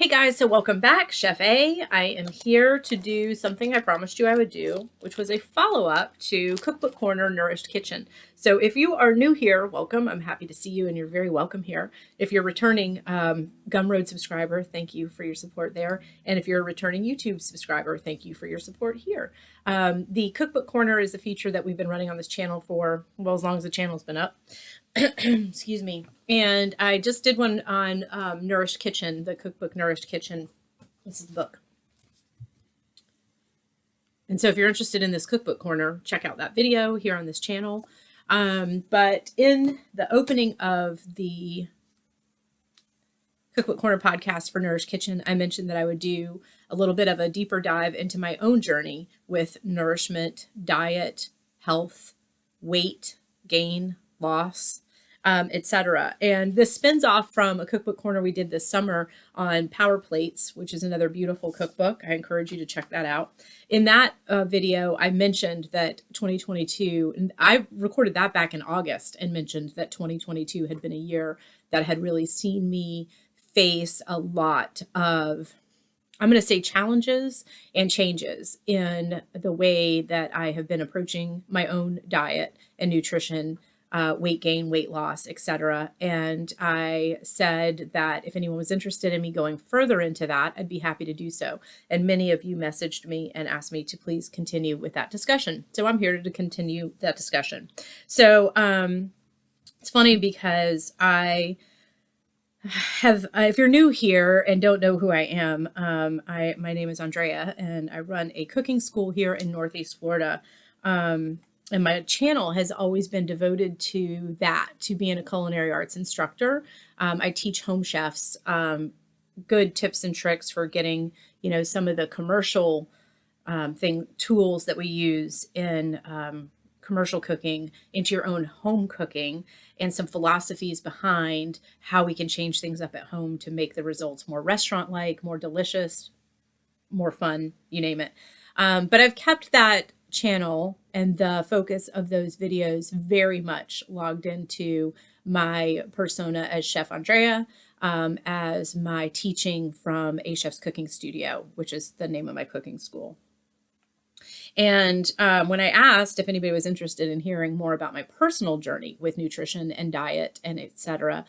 Hey guys, so welcome back, Chef A. I am here to do something I promised you I would do, which was a follow-up to Cookbook Corner Nourished Kitchen. So if you are new here, welcome. I'm happy to see you and you're very welcome here. If you're returning Gumroad subscriber, thank you for your support there. And if you're a returning YouTube subscriber, thank you for your support here. The Cookbook Corner is a feature that we've been running on this channel for, well, as long as the channel's been up. Excuse me. And I just did one on Nourished Kitchen, the cookbook Nourished Kitchen. This is the book. And so if you're interested in this cookbook corner, check out that video here on this channel. But in the opening of the Cookbook Corner podcast for Nourished Kitchen, I mentioned that I would do a little bit of a deeper dive into my own journey with nourishment, diet, health, weight gain, loss, etc. And this spins off from a cookbook corner we did this summer on Power Plates, which is another beautiful cookbook. I encourage you to check that out. In that video, I mentioned that 2022, and I recorded that back in August and mentioned that 2022 had been a year that had really seen me face a lot of, I'm going to say, challenges and changes in the way that I have been approaching my own diet and nutrition, weight gain, weight loss, etc. And I said that if anyone was interested in me going further into that, I'd be happy to do so. And many of you messaged me and asked me to please continue with that discussion. So I'm here to continue that discussion. So it's funny because I have, if you're new here and don't know who I am, my name is Andrea and I run a cooking school here in Northeast Florida. And my channel has always been devoted to that, to being a culinary arts instructor. I teach home chefs good tips and tricks for getting, some of the commercial tools that we use in commercial cooking into your own home cooking, and some philosophies behind how we can change things up at home to make the results more restaurant-like, more delicious, more fun, you name it. But I've kept that channel and the focus of those videos very much logged into my persona as Chef Andrea, as my teaching from A Chef's Cooking Studio, which is the name of my cooking school. And when I asked if anybody was interested in hearing more about my personal journey with nutrition and diet and etc.,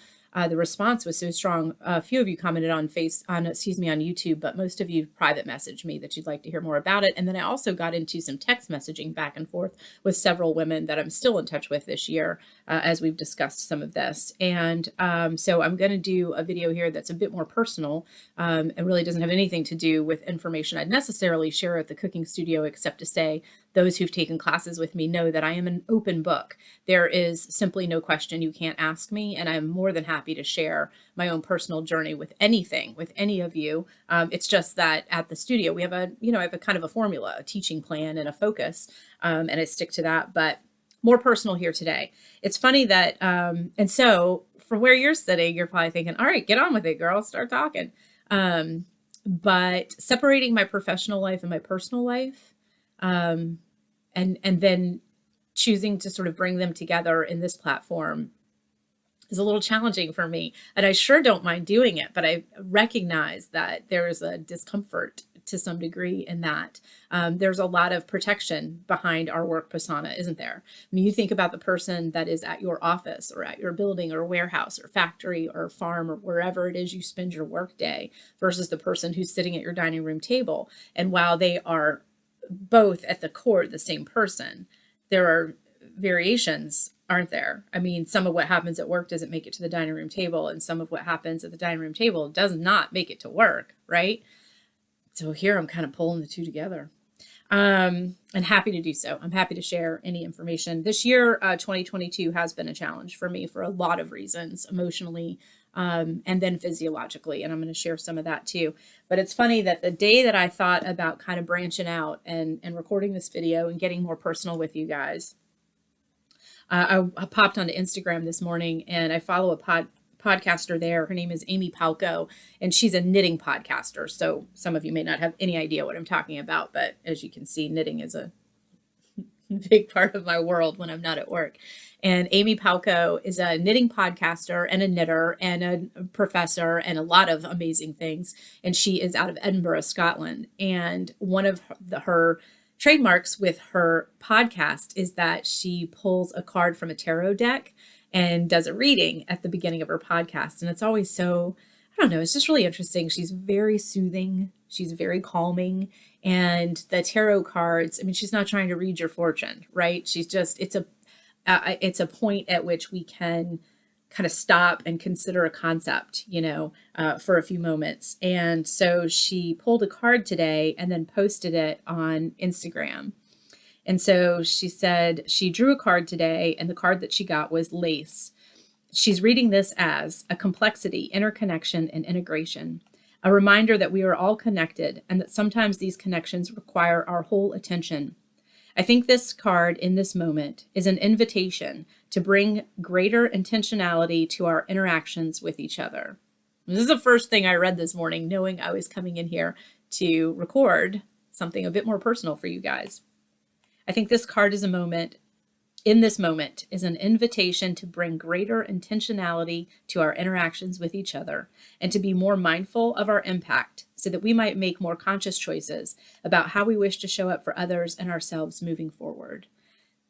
the response was so strong. A few of you commented on YouTube, but most of you private messaged me that you'd like to hear more about it. And then I also got into some text messaging back and forth with several women that I'm still in touch with this year, as we've discussed some of this. And so I'm going to do a video here that's a bit more personal, and really doesn't have anything to do with information I'd necessarily share at the cooking studio, except to say those who've taken classes with me know that I am an open book. There is simply no question you can't ask me, and I'm more than happy to share my own personal journey with anything, with any of you. It's just that at the studio, we have I have a kind of a formula, a teaching plan and a focus, and I stick to that, but more personal here today. It's funny that, and so from where you're sitting, you're probably thinking, all right, get on with it, girl, start talking. But separating my professional life and my personal life, and then choosing to sort of bring them together in this platform is a little challenging for me. And I sure don't mind doing it, but I recognize that there is a discomfort to some degree in that. There's a lot of protection behind our work persona, isn't there? When you think about the person that is at your office or at your building or warehouse or factory or farm or wherever it is you spend your work day versus the person who's sitting at your dining room table. And while they are both at the core the same person, there are variations, aren't there? I mean, some of what happens at work doesn't make it to the dining room table, and some of what happens at the dining room table does not make it to work, right? So here I'm kind of pulling the two together, and happy to do so. I'm happy to share any information. This year, 2022 has been a challenge for me for a lot of reasons, emotionally, and then physiologically, and I'm going to share some of that too. But it's funny that the day that I thought about kind of branching out and recording this video and getting more personal with you guys, I popped onto Instagram this morning and I follow a podcaster there. Her name is Amy Palco, and she's a knitting podcaster. So some of you may not have any idea what I'm talking about, but as you can see, knitting is a big part of my world when I'm not at work. And Amy Palco is a knitting podcaster and a knitter and a professor and a lot of amazing things. And she is out of Edinburgh, Scotland. And one of her trademarks with her podcast is that she pulls a card from a tarot deck and does a reading at the beginning of her podcast. And it's always so, I don't know, it's just really interesting. She's very soothing. She's very calming. And the tarot cards, I mean, she's not trying to read your fortune, right? She's just, it's a point at which we can kind of stop and consider a concept, for a few moments. And so she pulled a card today and then posted it on Instagram. And so she said she drew a card today, and the card that she got was lace. She's reading this as a complexity, interconnection, and integration, a reminder that we are all connected and that sometimes these connections require our whole attention. I think this card in this moment is an invitation to bring greater intentionality to our interactions with each other. This is the first thing I read this morning, knowing I was coming in here to record something a bit more personal for you guys. I think this card is in this moment is an invitation to bring greater intentionality to our interactions with each other and to be more mindful of our impact so that we might make more conscious choices about how we wish to show up for others and ourselves moving forward.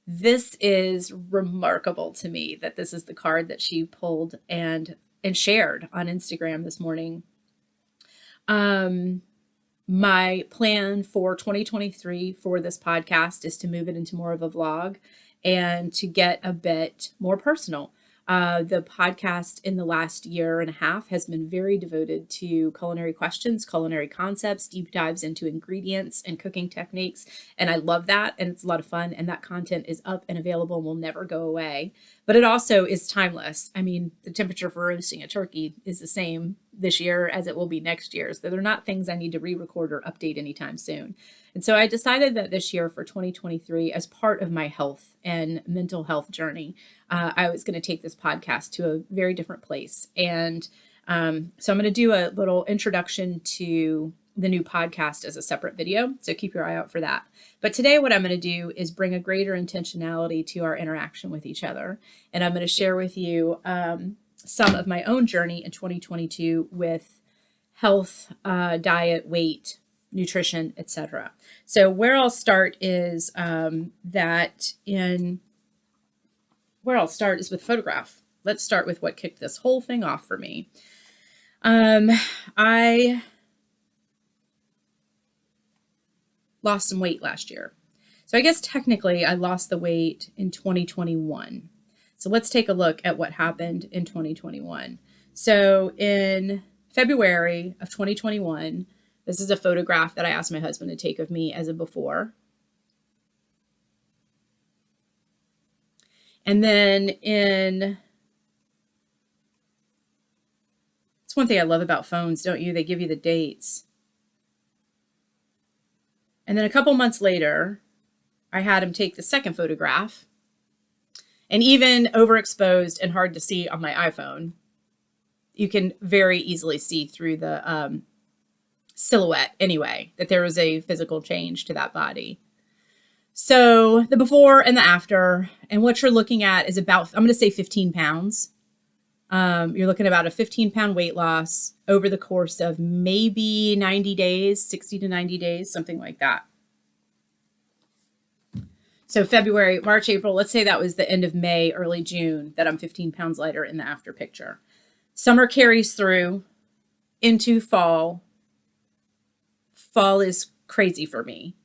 This is remarkable to me that this is the card that she pulled and shared on Instagram this morning. My plan for 2023 for this podcast is to move it into more of a vlog and to get a bit more personal. The podcast in the last year and a half has been very devoted to culinary questions, culinary concepts, deep dives into ingredients and cooking techniques. And I love that. And it's a lot of fun. And that content is up and available and will never go away. But it also is timeless. I mean, the temperature for roasting a turkey is the same this year as it will be next year. So they're not things I need to re-record or update anytime soon. And so I decided that this year for 2023, as part of my health and mental health journey, I was going to take this podcast to a very different place. And so I'm going to do a little introduction to the new podcast as a separate video. So keep your eye out for that. But today what I'm going to do is bring a greater intentionality to our interaction with each other. And I'm going to share with you some of my own journey in 2022 with health, diet, weight, nutrition, etc. So where I'll start is with photograph. Let's start with what kicked this whole thing off for me. I lost some weight last year. So I guess technically I lost the weight in 2021. So let's take a look at what happened in 2021. So in February of 2021, this is a photograph that I asked my husband to take of me as a before. And then it's one thing I love about phones, don't you? They give you the dates. And then a couple months later, I had him take the second photograph. And even overexposed and hard to see on my iPhone, you can very easily see through the silhouette anyway, that there was a physical change to that body. So the before and the after, and what you're looking at is about, I'm going to say 15 pounds. You're looking at about a 15-pound weight loss over the course of maybe 90 days, 60 to 90 days, something like that. So February, March, April, let's say that was the end of May, early June, that I'm 15 pounds lighter in the after picture. Summer carries through into fall. Fall is crazy for me.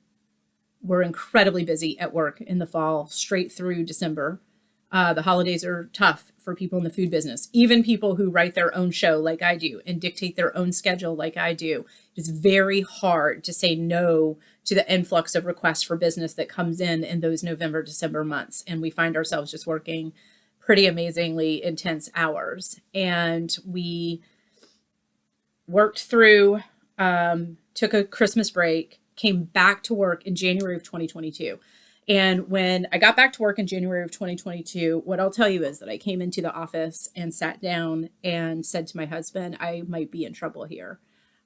We're incredibly busy at work in the fall, straight through December. The holidays are tough for people in the food business, even people who write their own show like I do and dictate their own schedule like I do. It's very hard to say no to the influx of requests for business that comes in those November, December months. And we find ourselves just working pretty amazingly intense hours. And we worked through, took a Christmas break, came back to work in January of 2022. And when I got back to work in January of 2022, what I'll tell you is that I came into the office and sat down and said to my husband, I might be in trouble here.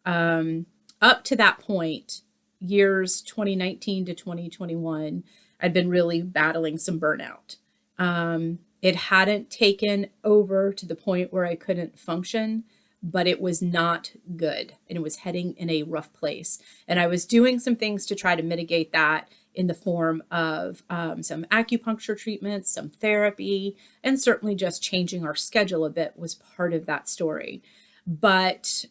Up to that point, years 2019 to 2021, I'd been really battling some burnout. It hadn't taken over to the point where I couldn't function, but it was not good and it was heading in a rough place. And I was doing some things to try to mitigate that in the form of some acupuncture treatments, some therapy, and certainly just changing our schedule a bit was part of that story. But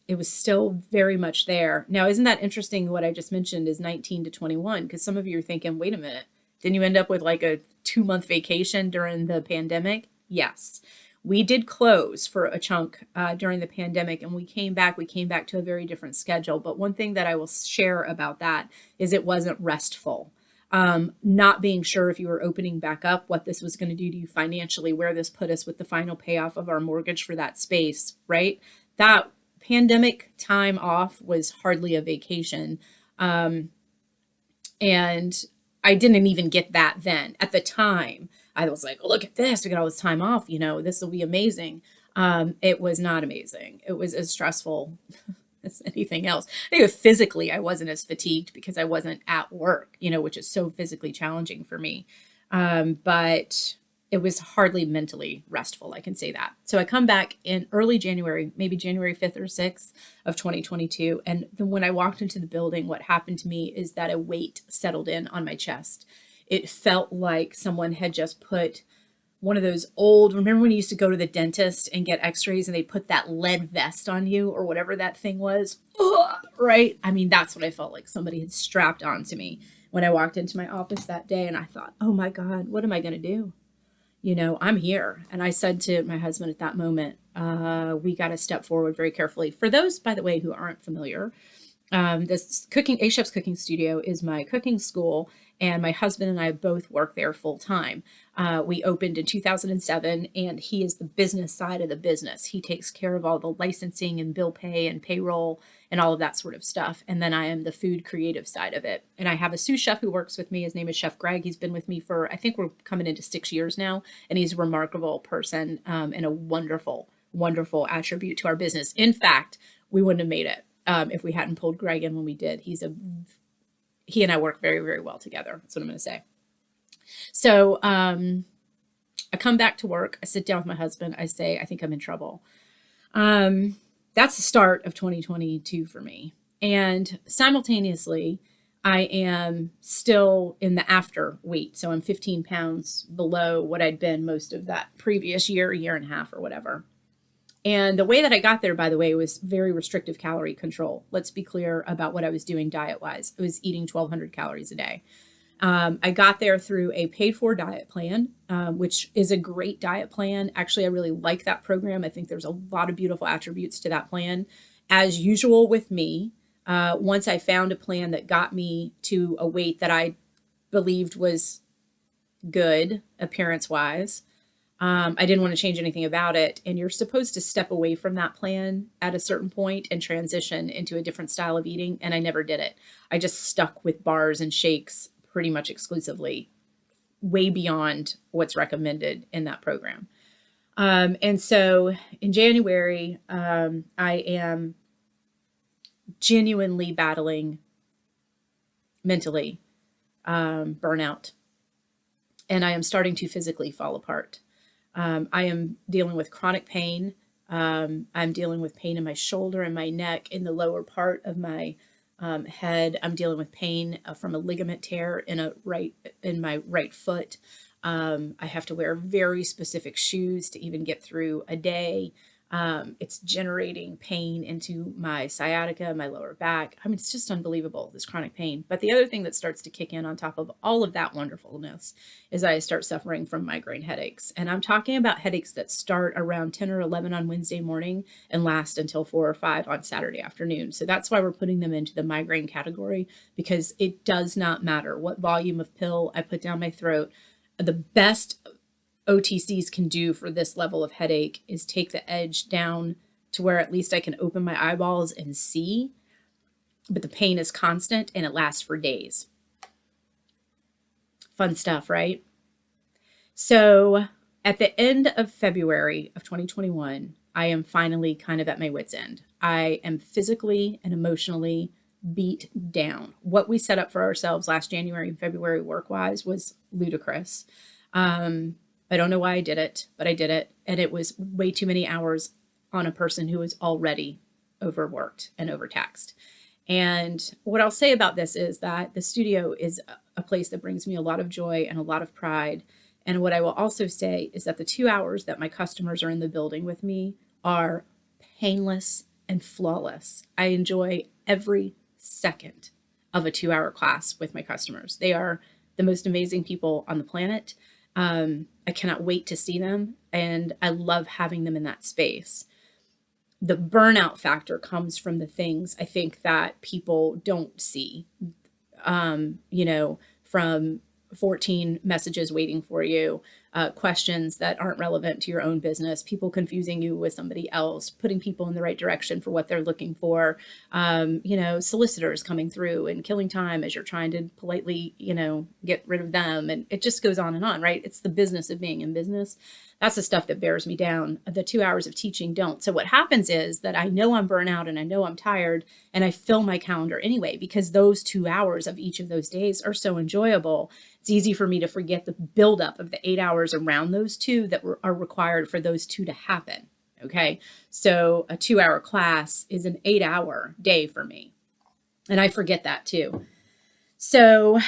it was still very much there. Now, isn't that interesting? What I just mentioned is 19 to 21, because some of you are thinking, wait a minute, didn't you end up with like a 2-month vacation during the pandemic? Yes. We did close for a chunk during the pandemic, and we came back to a very different schedule. But one thing that I will share about that is it wasn't restful. Not being sure if you were opening back up, what this was going to do to you financially, where this put us with the final payoff of our mortgage for that space, right? That pandemic time off was hardly a vacation. And I didn't even get that then. At the time, I was like, look at this. We got all this time off. This will be amazing. It was not amazing. It was as stressful as anything else. I think physically, I wasn't as fatigued because I wasn't at work, which is so physically challenging for me. But it was hardly mentally restful. I can say that. So I come back in early January, maybe January 5th or 6th of 2022. And then when I walked into the building, what happened to me is that a weight settled in on my chest. It felt like someone had just put one of those remember when you used to go to the dentist and get x-rays and they put that lead vest on you or whatever that thing was, right? I mean, that's what I felt like somebody had strapped onto me when I walked into my office that day. And I thought, oh my God, what am I going to do? I'm here. And I said to my husband at that moment, we got to step forward very carefully. For those, by the way, who aren't familiar, this A Chef's Cooking Studio is my cooking school, and my husband and I both work there full time. We opened in 2007, and he is the business side of the business. He takes care of all the licensing and bill pay and payroll and all of that sort of stuff. And then I am the food creative side of it. And I have a sous chef who works with me. His name is Chef Greg. He's been with me for, I think we're coming into 6 years now. And he's a remarkable person and a wonderful, wonderful attribute to our business. In fact, we wouldn't have made it if we hadn't pulled Greg in when we did. He and I work very, very well together. That's what I'm going to say. So I come back to work. I sit down with my husband. I say, I think I'm in trouble. That's the start of 2022 for me. And simultaneously, I am still in the after weight. So I'm 15 pounds below what I'd been most of that previous year and a half or whatever. And the way that I got there, by the way, was very restrictive calorie control. Let's be clear about what I was doing diet-wise. I was eating 1,200 calories a day. I got there through a paid-for diet plan, which is a great diet plan. Actually, I really like that program. I think there's a lot of beautiful attributes to that plan. As usual with me, once I found a plan that got me to a weight that I believed was good appearance-wise, I didn't want to change anything about it. And you're supposed to step away from that plan at a certain point and transition into a different style of eating. And I never did it. I just stuck with bars and shakes pretty much exclusively, way beyond what's recommended in that program. And so in January, I am genuinely battling mentally burnout. And I am starting to physically fall apart. I am dealing with chronic pain. I'm dealing with pain in my shoulder and my neck, in the lower part of my head. I'm dealing with pain from a ligament tear in my right foot. I have to wear very specific shoes to even get through a day. It's generating pain into my sciatica, my lower back. I mean, it's just unbelievable, this chronic pain. But the other thing that starts to kick in on top of all of that wonderfulness is I start suffering from migraine headaches. And I'm talking about headaches that start around 10 or 11 on Wednesday morning and last until 4 or 5 on Saturday afternoon. So that's why we're putting them into the migraine category, because it does not matter what volume of pill I put down my throat. The best OTCs can do for this level of headache is take the edge down to where at least I can open my eyeballs and see, but the pain is constant and it lasts for days. Fun stuff, right? So at the end of February of 2021, I am finally kind of at my wit's end. I am physically and emotionally beat down. What we set up for ourselves last January and February work-wise was ludicrous. I don't know why I did it, but I did it. And it was way too many hours on a person who was already overworked and overtaxed. And what I'll say about this is that the studio is a place that brings me a lot of joy and a lot of pride. And what I will also say is that the 2 hours that my customers are in the building with me are painless and flawless. I enjoy every second of a 2-hour class with my customers. They are the most amazing people on the planet. I cannot wait to see them, and I love having them in that space. The burnout factor comes from the things I think that people don't see, from 14 messages waiting for you, questions that aren't relevant to your own business, people confusing you with somebody else, putting people in the right direction for what they're looking for, solicitors coming through and killing time as you're trying to politely, get rid of them. And it just goes on and on, right? It's the business of being in business. That's the stuff that bears me down. The 2 hours of teaching don't. So what happens is that I know I'm burnt out and I know I'm tired, and I fill my calendar anyway, because those 2 hours of each of those days are so enjoyable. It's easy for me to forget the buildup of the 8 hours around those two that are required for those two to happen. Okay. So a 2-hour class is an 8-hour day for me. And I forget that too. So,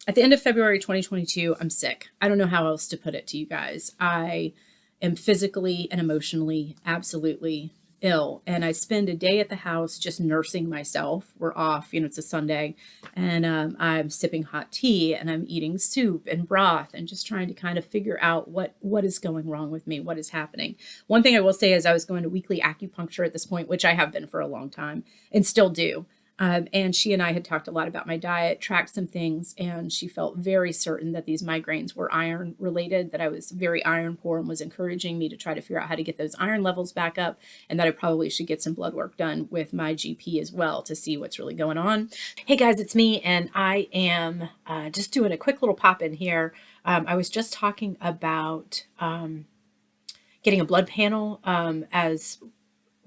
at the end of February 2022, I'm sick. I don't know how else to put it to you guys. I am physically and emotionally absolutely ill. And I spend a day at the house just nursing myself. We're off, it's a Sunday. And I'm sipping hot tea and I'm eating soup and broth and just trying to kind of figure out what is going wrong with me, what is happening. One thing I will say is I was going to weekly acupuncture at this point, which I have been for a long time and still do. And she and I had talked a lot about my diet, tracked some things, and she felt very certain that these migraines were iron related, that I was very iron poor, and was encouraging me to try to figure out how to get those iron levels back up, and that I probably should get some blood work done with my GP as well to see what's really going on. Hey guys, it's me, and I am just doing a quick little pop in here. I was just talking about getting a blood panel as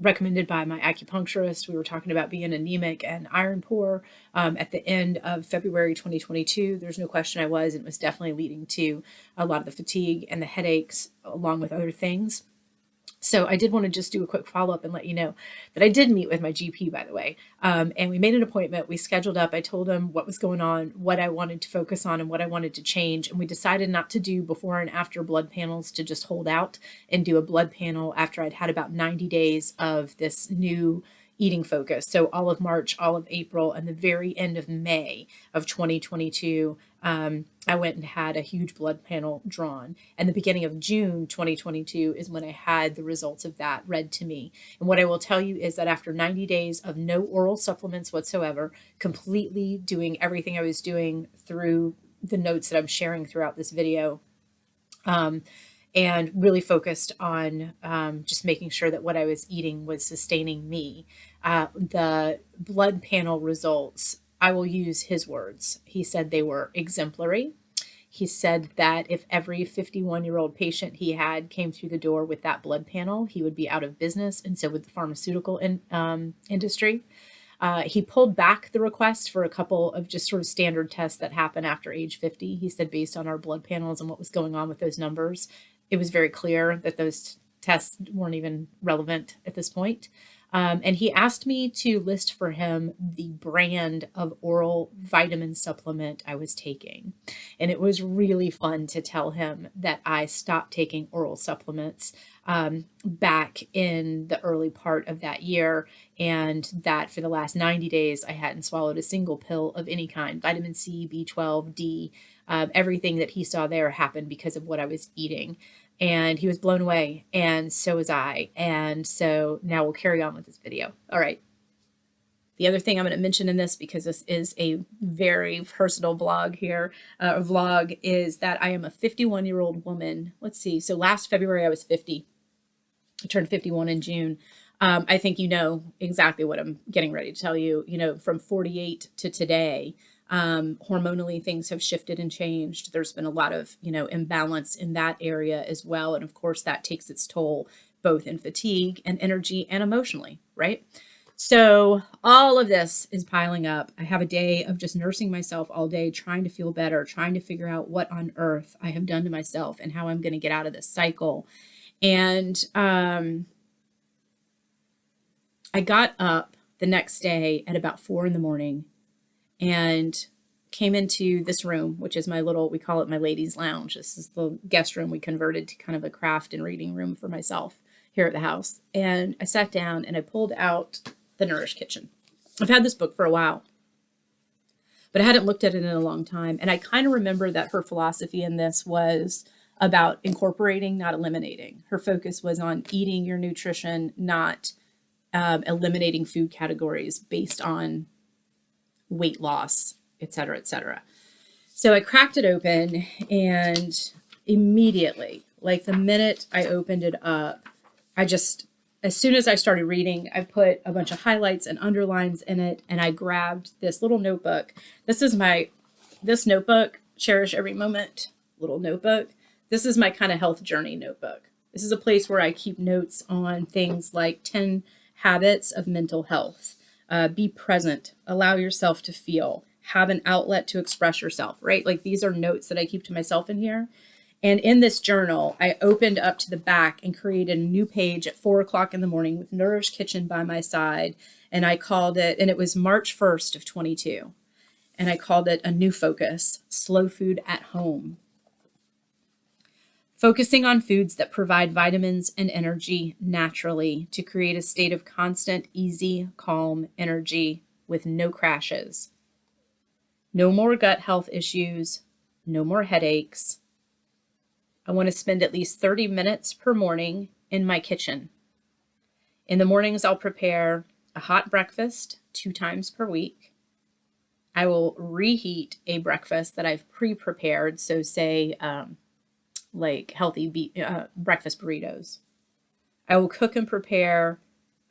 recommended by my acupuncturist. We were talking about being anemic and iron poor at the end of February 2022. There's no question I was. It was definitely leading to a lot of the fatigue and the headaches, along with other things. So I did want to just do a quick follow-up and let you know that I did meet with my GP, by the way. And we made an appointment. We scheduled up. I told him what was going on, what I wanted to focus on, and what I wanted to change. And we decided not to do before and after blood panels, to just hold out and do a blood panel after I'd had about 90 days of this new eating focus. So all of March, all of April, and the very end of May of 2022, I went and had a huge blood panel drawn. And the beginning of June 2022 is when I had the results of that read to me. And what I will tell you is that after 90 days of no oral supplements whatsoever, completely doing everything I was doing through the notes that I'm sharing throughout this video, and really focused on just making sure that what I was eating was sustaining me. The blood panel results, I will use his words. He said they were exemplary. He said that if every 51-year-old patient he had came through the door with that blood panel, he would be out of business, and so would the pharmaceutical industry. He pulled back the request for a couple of just sort of standard tests that happen after age 50. He said based on our blood panels and what was going on with those numbers, it was very clear that those tests weren't even relevant at this point. And he asked me to list for him the brand of oral vitamin supplement I was taking. And it was really fun to tell him that I stopped taking oral supplements back in the early part of that year, and that for the last 90 days, I hadn't swallowed a single pill of any kind, vitamin C, B12, D, everything that he saw there happened because of what I was eating. And he was blown away, and so was I. And so now we'll carry on with this video. All right. The other thing I'm going to mention in this, because this is a very personal vlog, is that I am a 51-year-old woman. Let's see. So last February, I was 50. I turned 51 in June. I think you know exactly what I'm getting ready to tell you. From 48 to today, hormonally things have shifted and changed. There's been a lot of, imbalance in that area as well. And of course that takes its toll both in fatigue and energy and emotionally, right? So all of this is piling up. I have a day of just nursing myself all day, trying to feel better, trying to figure out what on earth I have done to myself and how I'm going to get out of this cycle. And I got up the next day at about 4 in the morning and came into this room, which is my little, we call it my ladies' lounge. This is the guest room we converted to kind of a craft and reading room for myself here at the house. And I sat down and I pulled out the Nourished Kitchen. I've had this book for a while, but I hadn't looked at it in a long time. And I kind of remember that her philosophy in this was about incorporating, not eliminating. Her focus was on eating your nutrition, not eliminating food categories based on weight loss, et cetera, et cetera. So I cracked it open, and immediately, like the minute I opened it up, as soon as I started reading, I put a bunch of highlights and underlines in it, and I grabbed this little notebook. This notebook, Cherish Every Moment little notebook. This is my kind of health journey notebook. This is a place where I keep notes on things like 10 habits of mental health. Be present, allow yourself to feel, have an outlet to express yourself, right? Like these are notes that I keep to myself in here. And in this journal, I opened up to the back and created a new page at 4 o'clock in the morning with Nourished Kitchen by my side. And I called it, and it was March 1st of 22. And I called it a new focus, slow food at home. Focusing on foods that provide vitamins and energy naturally to create a state of constant, easy, calm energy with no crashes. No more gut health issues, no more headaches. I want to spend at least 30 minutes per morning in my kitchen. In the mornings, I'll prepare a hot breakfast 2 times per week. I will reheat a breakfast that I've pre-prepared, so say like healthy breakfast burritos. I will cook and prepare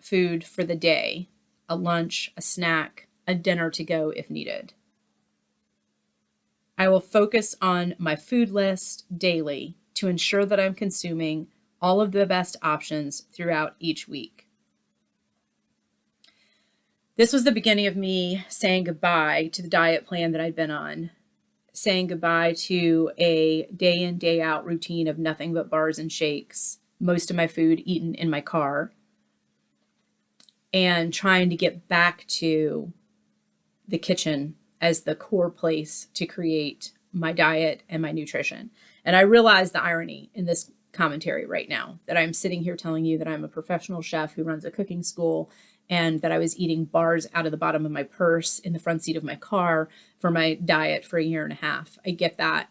food for the day, a lunch, a snack, a dinner to go if needed. I will focus on my food list daily to ensure that I'm consuming all of the best options throughout each week. This was the beginning of me saying goodbye to the diet plan that I'd been on, saying goodbye to a day in, day out routine of nothing but bars and shakes, most of my food eaten in my car, and trying to get back to the kitchen as the core place to create my diet and my nutrition. And I realize the irony in this commentary right now, that I'm sitting here telling you that I'm a professional chef who runs a cooking school, and that I was eating bars out of the bottom of my purse in the front seat of my car for my diet for 1.5 years. I get that.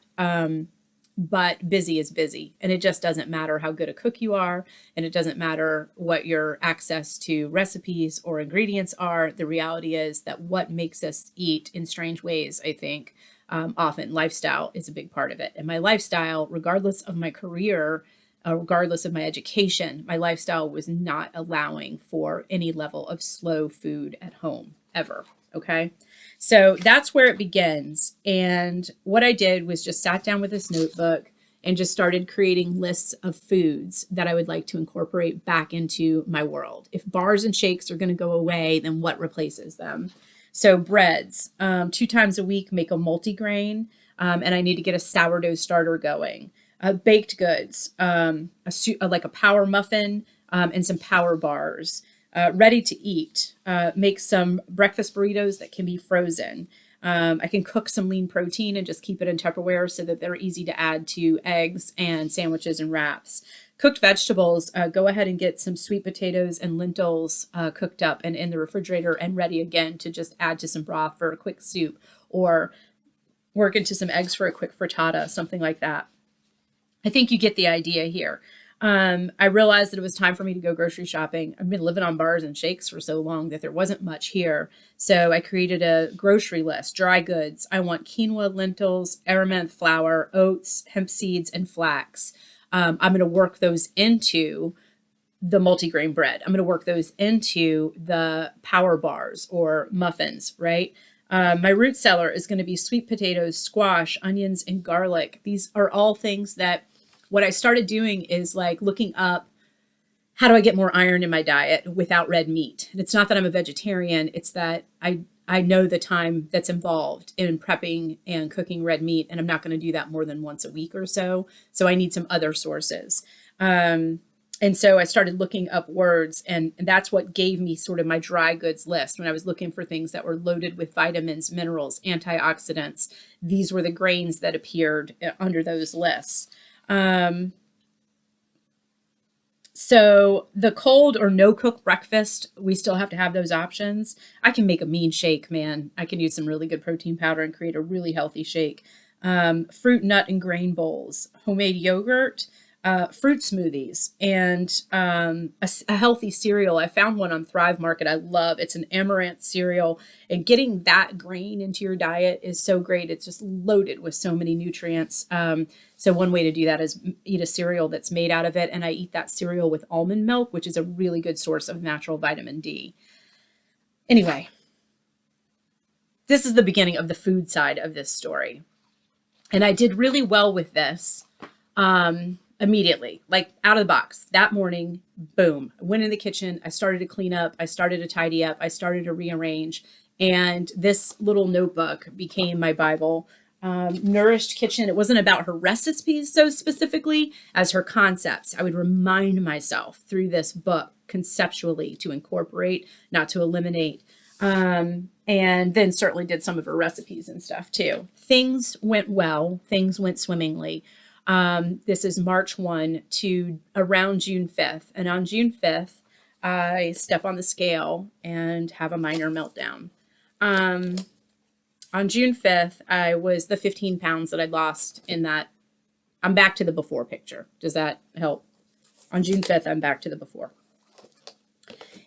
But busy is busy, and it just doesn't matter how good a cook you are, and it doesn't matter what your access to recipes or ingredients are. The reality is that what makes us eat in strange ways, I think, often lifestyle is a big part of it. And my lifestyle, regardless of my career, regardless of my education, my lifestyle was not allowing for any level of slow food at home ever. Okay. So that's where it begins. And what I did was just sat down with this notebook and just started creating lists of foods that I would like to incorporate back into my world. If bars and shakes are going to go away, then what replaces them? So breads, 2 times a week, make a multigrain, and I need to get a sourdough starter going. Baked goods, like a power muffin, and some power bars. Ready to eat, make some breakfast burritos that can be frozen. I can cook some lean protein and just keep it in Tupperware so that they're easy to add to eggs and sandwiches and wraps. Cooked vegetables, go ahead and get some sweet potatoes and lentils cooked up and in the refrigerator and ready again to just add to some broth for a quick soup, or work into some eggs for a quick frittata, something like that. I think you get the idea here. I realized that it was time for me to go grocery shopping. I've been living on bars and shakes for so long that there wasn't much here. So I created a grocery list. Dry goods. I want quinoa, lentils, amaranth flour, oats, hemp seeds, and flax. I'm going to work those into the multigrain bread. I'm going to work those into the power bars or muffins, right? My root cellar is going to be sweet potatoes, squash, onions, and garlic. These are all things that what I started doing is like looking up how do I get more iron in my diet without red meat? And it's not that I'm a vegetarian. It's that I know the time that's involved in prepping and cooking red meat, and I'm not going to do that more than once a week or so. So I need some other sources. And so I started looking up words, and that's what gave me sort of my dry goods list. When I was looking for things that were loaded with vitamins, minerals, antioxidants, these were the grains that appeared under those lists. So the cold or no cook breakfast, we still have to have those options. I can make a mean shake, man. I can use some really good protein powder and create a really healthy shake. Fruit, nut, and grain bowls, homemade yogurt, fruit smoothies, and a healthy cereal. I found one on Thrive Market I love. It's an amaranth cereal, and getting that grain into your diet is so great. It's just loaded with so many nutrients. So one way to do that is eat a cereal that's made out of it, and I eat that cereal with almond milk, which is a really good source of natural vitamin D. Anyway, this is the beginning of the food side of this story. And I did really well with this immediately, like out of the box. That morning, boom, I went in the kitchen. I started to clean up. I started to tidy up. I started to rearrange. And this little notebook became my Bible. Nourished Kitchen. It wasn't about her recipes so specifically as her concepts. I would remind myself through this book conceptually to incorporate, not to eliminate. And then certainly did some of her recipes and stuff too. Things went well. Things went swimmingly. This is March 1 to around June 5th. And on June 5th, I step on the scale and have a minor meltdown. On June 5th, I was the 15 pounds that I'd lost in that. I'm back to the before picture. Does that help? On June 5th, I'm back to the before.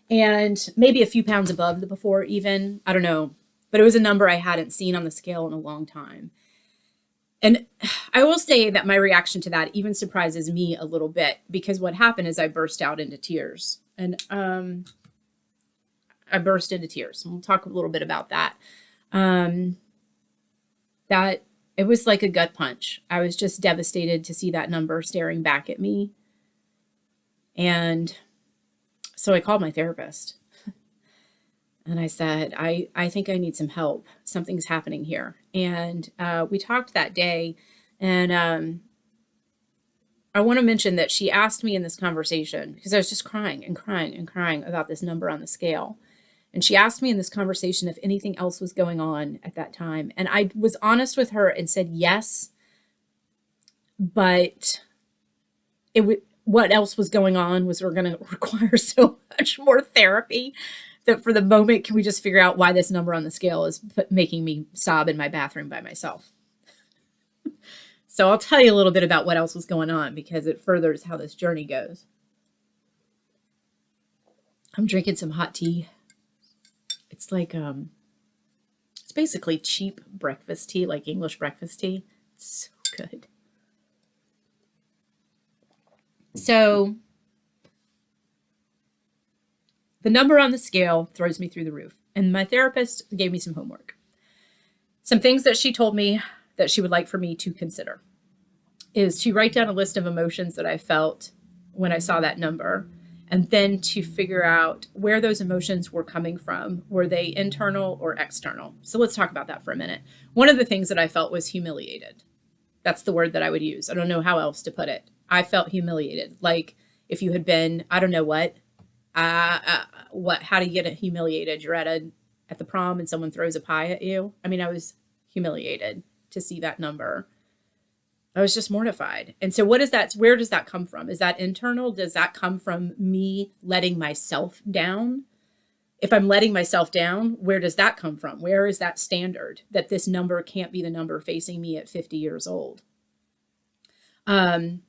And maybe a few pounds above the before even. I don't know. But it was a number I hadn't seen on the scale in a long time. And I will say that my reaction to that even surprises me a little bit, because what happened is I burst out into tears. And I burst into tears. And we'll talk a little bit about that. That it was like a gut punch. I was just devastated to see that number staring back at me. And so I called my therapist and I said, I think I need some help. Something's happening here. And we talked that day, and I want to mention that she asked me in this conversation, because I was just crying and crying and crying about this number on the scale. And she asked me in this conversation if anything else was going on at that time. And I was honest with her and said yes, but what else was going on was we're going to require so much more therapy that for the moment, can we just figure out why this number on the scale is making me sob in my bathroom by myself? So I'll tell you a little bit about what else was going on, because it furthers how this journey goes. I'm drinking some hot tea. It's like, it's basically cheap breakfast tea, like English breakfast tea. It's so good. So the number on the scale throws me through the roof. And my therapist gave me some homework. Some things that she told me that she would like for me to consider is to write down a list of emotions that I felt when I saw that number, and then to figure out where those emotions were coming from. Were they internal or external? So let's talk about that for a minute. One of the things that I felt was humiliated. That's the word that I would use. I don't know how else to put it. I felt humiliated. Like if you had been, I don't know what, how do you get humiliated? You're at the prom and someone throws a pie at you. I mean, I was humiliated to see that number. I was just mortified. And so where does that come from? Is that internal? Does that come from me letting myself down? If I'm letting myself down, where does that come from? Where is that standard that this number can't be the number facing me at 50 years old? And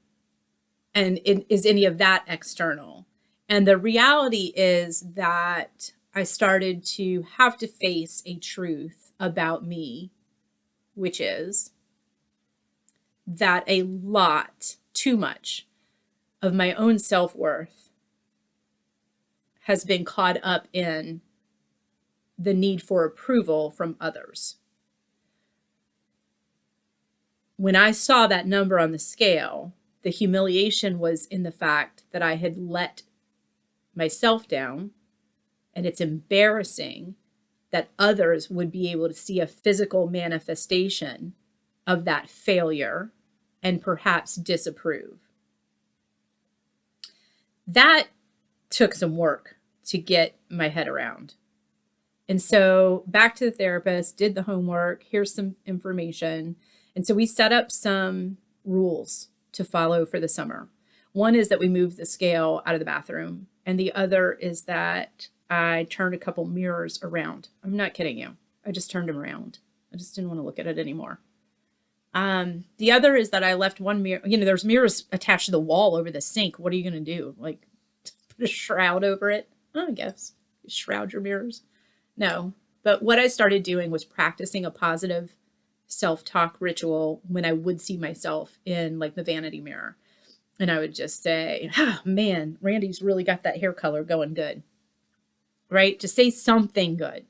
is any of that external? And the reality is that I started to have to face a truth about me, which is that a lot, too much, of my own self-worth has been caught up in the need for approval from others. When I saw that number on the scale, the humiliation was in the fact that I had let myself down, and it's embarrassing that others would be able to see a physical manifestation of that failure and perhaps disapprove. That took some work to get my head around. And so back to the therapist, did the homework, here's some information. And so we set up some rules to follow for the summer. One is that we moved the scale out of the bathroom. And the other is that I turned a couple mirrors around. I'm not kidding you. I just turned them around. I just didn't want to look at it anymore. The other is that I left one mirror, there's mirrors attached to the wall over the sink. What are you going to do? Like put a shroud over it? I guess you shroud your mirrors. No, but what I started doing was practicing a positive self-talk ritual when I would see myself in like the vanity mirror. And I would just say, man, Randy's really got that hair color going good, right? To say something good.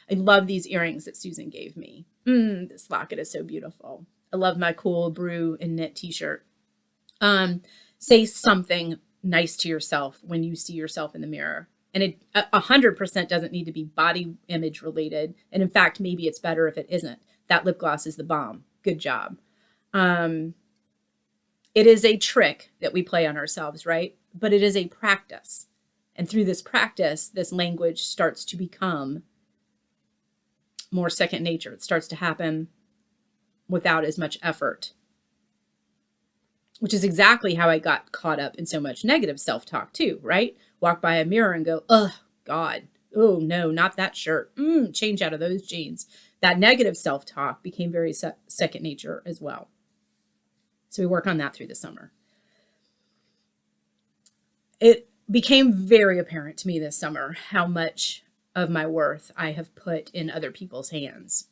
I love these earrings that Susan gave me. This locket is so beautiful. I love my cool brew and knit t-shirt. Say something nice to yourself when you see yourself in the mirror. And it 100% doesn't need to be body image related. And in fact, maybe it's better if it isn't. That lip gloss is the bomb. Good job. It is a trick that we play on ourselves, right? But it is a practice. And through this practice, this language starts to become more second nature. It starts to happen without as much effort, which is exactly how I got caught up in so much negative self-talk too, right? Walk by a mirror and go, oh, God, oh, no, not that shirt. Change out of those jeans. That negative self-talk became very second nature as well. So we work on that through the summer. It became very apparent to me this summer how much of my worth I have put in other people's hands.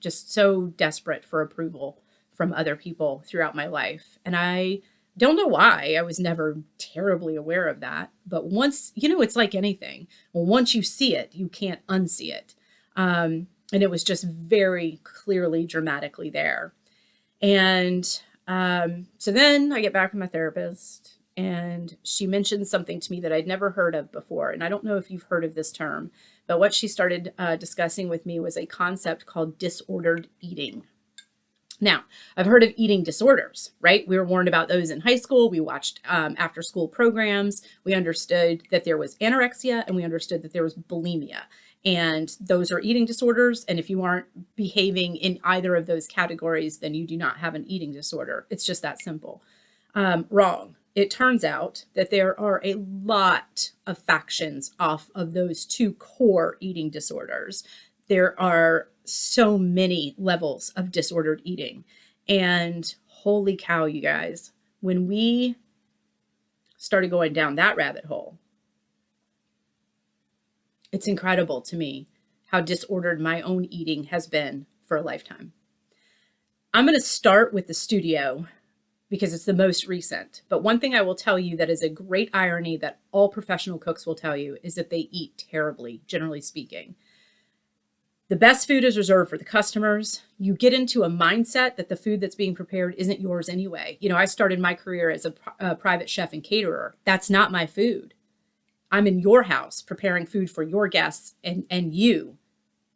Just so desperate for approval from other people throughout my life. And I don't know why. I was never terribly aware of that. But once, it's like anything. Well, once you see it, you can't unsee it. And it was just very clearly, dramatically there. And so then I get back from my therapist and she mentioned something to me that I'd never heard of before. And I don't know if you've heard of this term, but what she started discussing with me was a concept called disordered eating. Now, I've heard of eating disorders, right? We were warned about those in high school. We watched after school programs. We understood that there was anorexia and we understood that there was bulimia. And those are eating disorders. And if you aren't behaving in either of those categories, then you do not have an eating disorder. It's just that simple. Wrong. It turns out that there are a lot of factions off of those two core eating disorders. There are so many levels of disordered eating. And holy cow, you guys, when we started going down that rabbit hole, it's incredible to me how disordered my own eating has been for a lifetime. I'm going to start with the studio because it's the most recent. But one thing I will tell you that is a great irony that all professional cooks will tell you is that they eat terribly, generally speaking. The best food is reserved for the customers. You get into a mindset that the food that's being prepared isn't yours anyway. I started my career as a private chef and caterer. That's not my food. I'm in your house preparing food for your guests and you.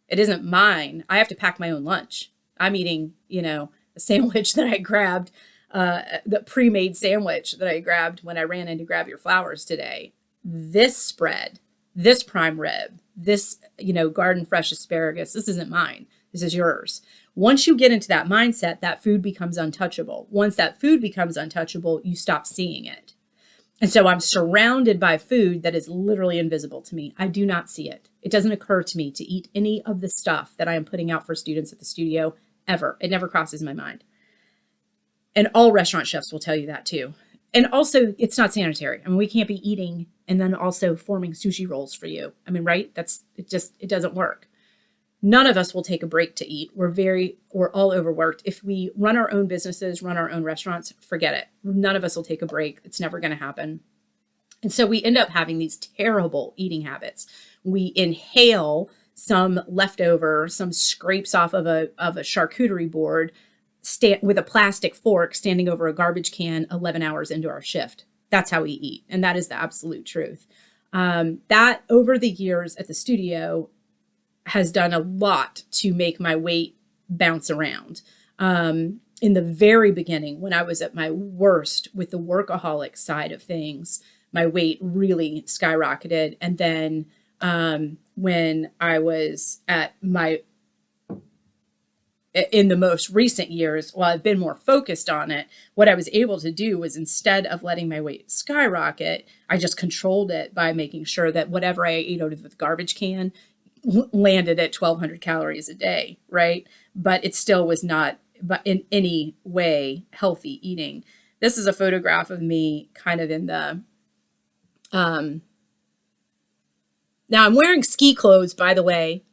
It isn't mine. I have to pack my own lunch. I'm eating, a sandwich that I grabbed, the pre-made sandwich that I grabbed when I ran in to grab your flowers today. This spread, this prime rib, this, garden fresh asparagus, this isn't mine. This is yours. Once you get into that mindset, that food becomes untouchable. Once that food becomes untouchable, you stop seeing it. And so I'm surrounded by food that is literally invisible to me. I do not see it. It doesn't occur to me to eat any of the stuff that I am putting out for students at the studio ever. It never crosses my mind. And all restaurant chefs will tell you that too. And also, it's not sanitary. We can't be eating and then also forming sushi rolls for you. Right? It doesn't work. None of us will take a break to eat. We're all overworked. If we run our own businesses, run our own restaurants, forget it. None of us will take a break. It's never going to happen. And so we end up having these terrible eating habits. We inhale some leftover, some scrapes off of a charcuterie board, with a plastic fork standing over a garbage can 11 hours into our shift. That's how we eat. And that is the absolute truth. That over the years at the studio has done a lot to make my weight bounce around. In the very beginning, when I was at my worst with the workaholic side of things, my weight really skyrocketed. And then when I was at my in the most recent years, while I've been more focused on it, what I was able to do was, instead of letting my weight skyrocket, I just controlled it by making sure that whatever I ate out of the garbage can landed at 1,200 calories a day, right? But it still was not but in any way healthy eating. This is a photograph of me kind of in the, now I'm wearing ski clothes, by the way.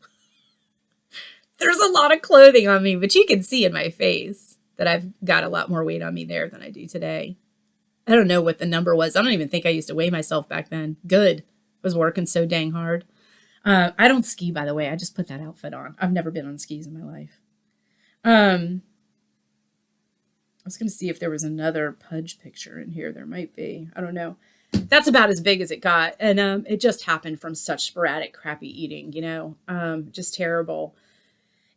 There's a lot of clothing on me, but you can see in my face that I've got a lot more weight on me there than I do today. I don't know what the number was. I don't even think I used to weigh myself back then. Good. I was working so dang hard. I don't ski, by the way. I just put that outfit on. I've never been on skis in my life. I was going to see if there was another Pudge picture in here. There might be. I don't know. That's about as big as it got. And it just happened from such sporadic, crappy eating, just terrible.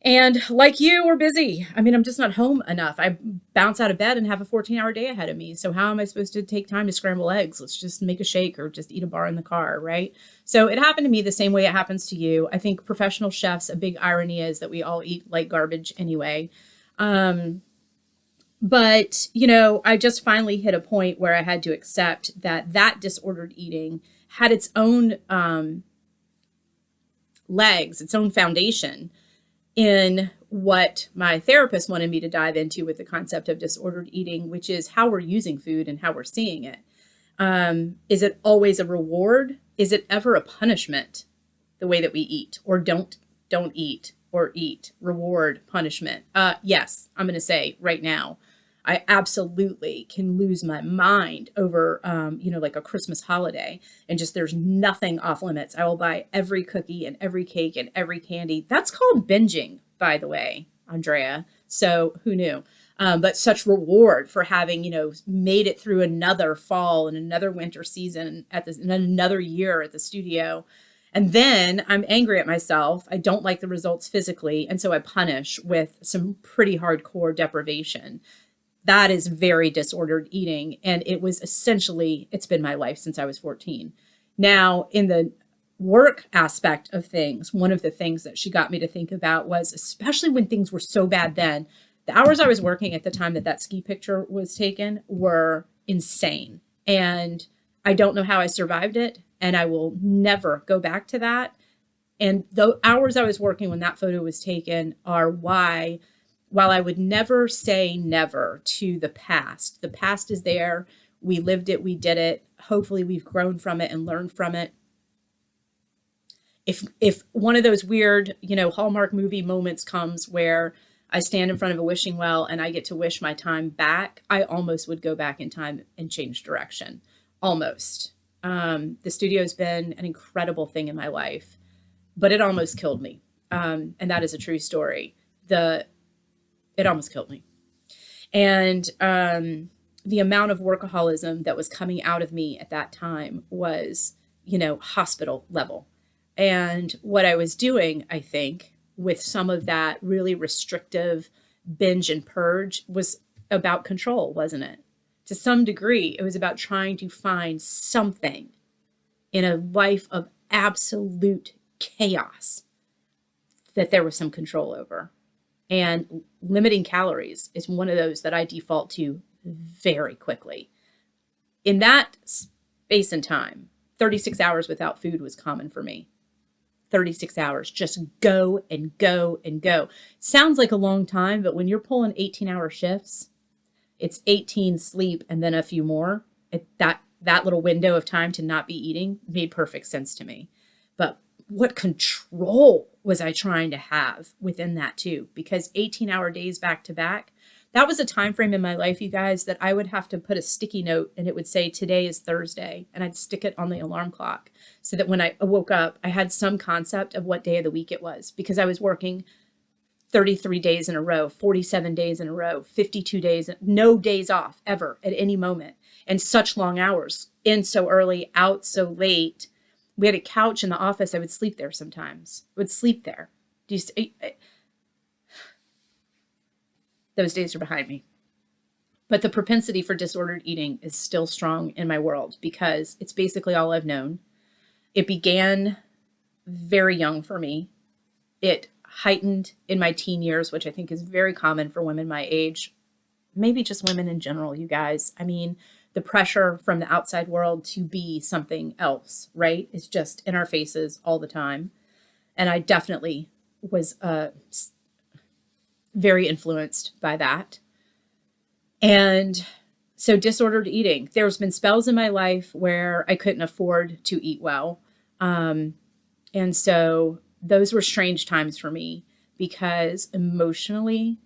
And like you, we're busy. I mean, I'm just not home enough. I bounce out of bed and have a 14-hour day ahead of me. So how am I supposed to take time to scramble eggs? Let's just make a shake or just eat a bar in the car, right? So it happened to me the same way it happens to you. I think professional chefs, a big irony is that we all eat like garbage anyway. But, I just finally hit a point where I had to accept that disordered eating had its own legs, its own foundation in what my therapist wanted me to dive into with the concept of disordered eating, which is how we're using food and how we're seeing it. Is it always a reward? Is it ever a punishment, the way that we eat, or don't eat, or eat, reward, punishment? Yes, I'm going to say right now, I absolutely can lose my mind over, like a Christmas holiday, and just there's nothing off limits. I will buy every cookie and every cake and every candy. That's called binging, by the way, Andrea. So who knew? But such reward for having, made it through another fall and another winter season and another year at the studio. And then I'm angry at myself. I don't like the results physically. And so I punish with some pretty hardcore deprivation. That is very disordered eating. And it was it's been my life since I was 14. Now, in the work aspect of things, one of the things that she got me to think about was, especially when things were so bad then, the hours I was working at the time that ski picture was taken were insane. And I don't know how I survived it. And I will never go back to that. And the hours I was working when that photo was taken are why, while I would never say never to the past is there. We lived it. We did it. Hopefully we've grown from it and learned from it. If one of those weird, Hallmark movie moments comes where I stand in front of a wishing well and I get to wish my time back, I almost would go back in time and change direction. Almost. The studio's been an incredible thing in my life, but it almost killed me. And that is a true story. It almost killed me. And the amount of workaholism that was coming out of me at that time was, hospital level. And what I was doing, I think, with some of that really restrictive binge and purge was about control, wasn't it? To some degree, it was about trying to find something in a life of absolute chaos that there was some control over. And limiting calories is one of those that I default to very quickly. In that space and time, 36 hours without food was common for me. 36 hours, just go and go and go. Sounds like a long time, but when you're pulling 18-hour shifts, it's 18 sleep and then a few more. That little window of time to not be eating made perfect sense to me. But what control was I trying to have within that too? Because 18-hour days back to back, that was a time frame in my life, you guys, that I would have to put a sticky note and it would say today is Thursday, and I'd stick it on the alarm clock so that when I woke up, I had some concept of what day of the week it was, because I was working 33 days in a row, 47 days in a row, 52 days, no days off ever at any moment, and such long hours, in so early, out so late. We had a couch in the office. I would sleep there sometimes. I would sleep there. Do you, those days are behind me. But the propensity for disordered eating is still strong in my world because it's basically all I've known. It began very young for me. It heightened in my teen years, which I think is very common for women my age, maybe just women in general, you guys. I mean, the pressure from the outside world to be something else, right? Is just in our faces all the time. And I definitely was very influenced by that. And so disordered eating, there's been spells in my life where I couldn't afford to eat well. And so those were strange times for me because emotionally,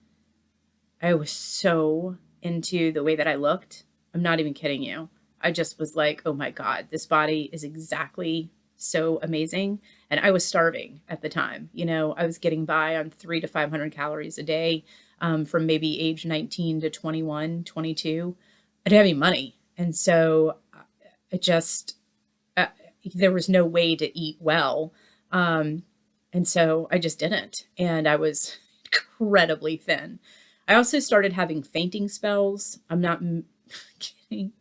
I was so into the way that I looked. I'm not even kidding you. I just was like, oh my God, this body is exactly so amazing. And I was starving at the time. You know, I was getting by on 300 to 500 calories a day from maybe age 19 to 21, 22. I didn't have any money. And so it just, there was no way to eat well. And so I just didn't. And I was incredibly thin. I also started having fainting spells. I'm not kidding.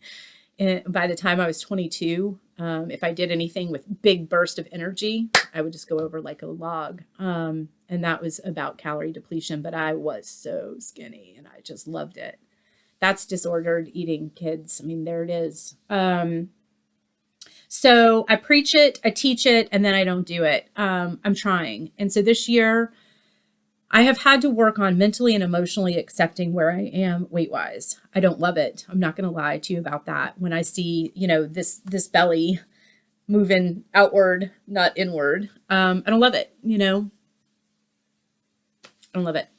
And by the time I was 22, if I did anything with big burst of energy, I would just go over like a log. And that was about calorie depletion, but I was so skinny and I just loved it. That's disordered eating, kids. I mean, there it is. So I preach it, I teach it, and then I don't do it. I'm trying. And so this year I have had to work on mentally and emotionally accepting where I am weight-wise. I don't love it. I'm not going to lie to you about that. When I see, you know, this belly moving outward, not inward, I don't love it, you know. I don't love it.